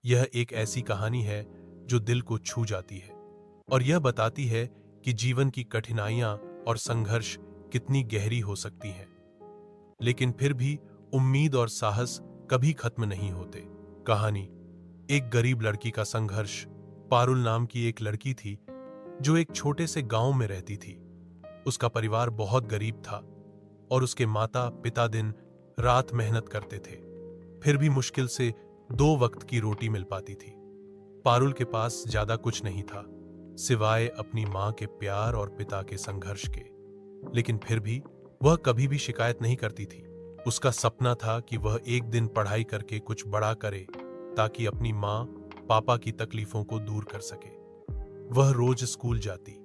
यह एक ऐसी कहानी है जो दिल को छू जाती है और यह बताती है कि जीवन की कठिनाइयां और संघर्ष कितनी गहरी हो सकती हैं, लेकिन फिर भी उम्मीद और साहस कभी खत्म नहीं होते। कहानी एक गरीब लड़की का संघर्ष। पारुल नाम की एक लड़की थी जो एक छोटे से गांव में रहती थी। उसका परिवार बहुत गरीब था और उसके माता पिता दिन रात मेहनत करते थे, फिर भी मुश्किल से 2 वक्त की रोटी मिल पाती थी। पारुल के पास ज्यादा कुछ नहीं था सिवाय अपनी मां के प्यार और पिता के संघर्ष के, लेकिन फिर भी वह कभी भी शिकायत नहीं करती थी। उसका सपना था कि वह एक दिन पढ़ाई करके कुछ बड़ा करे ताकि अपनी मां पापा की तकलीफों को दूर कर सके। वह रोज स्कूल जाती,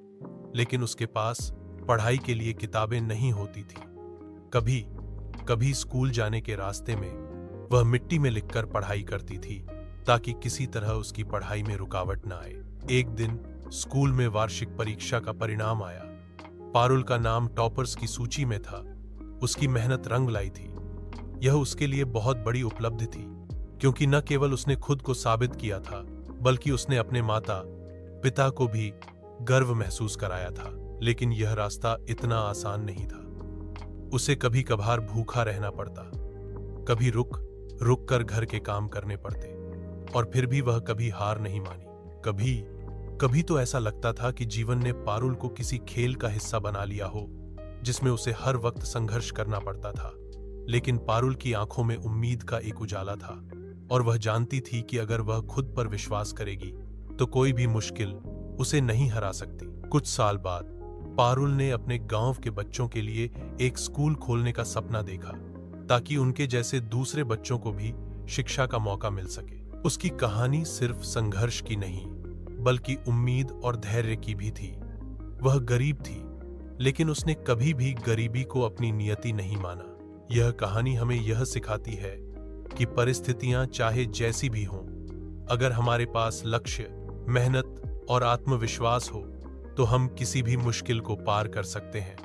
लेकिन उसके पास पढ़ाई के लिए किताबें नहीं होती थी। कभी कभी स्कूल जाने के रास्ते में वह मिट्टी में लिखकर पढ़ाई करती थी ताकि किसी तरह उसकी पढ़ाई में रुकावट न आए। एक दिन स्कूल में वार्षिक परीक्षा का परिणाम आया। पारुल का नाम टॉपर्स की सूची में था। उसकी मेहनत रंग लाई थी। यह उसके लिए बहुत बड़ी उपलब्धि थी, क्योंकि न केवल उसने खुद को साबित किया था, बल्कि उसने अपने माता पिता को भी गर्व महसूस कराया था। लेकिन यह रास्ता इतना आसान नहीं था। उसे कभी कभार भूखा रहना पड़ता, कभी रुक रुक कर घर के काम करने पड़ते, और फिर भी वह कभी हार नहीं मानी। कभी कभी तो ऐसा लगता था कि जीवन ने पारुल को किसी खेल का हिस्सा बना लिया हो, जिसमें उसे हर वक्त संघर्ष करना पड़ता था। लेकिन पारुल की आंखों में उम्मीद का एक उजाला था, और वह जानती थी कि अगर वह खुद पर विश्वास करेगी तो कोई भी मुश्किल उसे नहीं हरा सकती। कुछ साल बाद पारुल ने अपने गांव के बच्चों के लिए एक स्कूल खोलने का सपना देखा, ताकि उनके जैसे दूसरे बच्चों को भी शिक्षा का मौका मिल सके। उसकी कहानी सिर्फ संघर्ष की नहीं, बल्कि उम्मीद और धैर्य की भी थी। वह गरीब थी, लेकिन उसने कभी भी गरीबी को अपनी नियति नहीं माना। यह कहानी हमें यह सिखाती है कि परिस्थितियां चाहे जैसी भी हों, अगर हमारे पास लक्ष्य, मेहनत और आत्मविश्वास हो तो हम किसी भी मुश्किल को पार कर सकते हैं।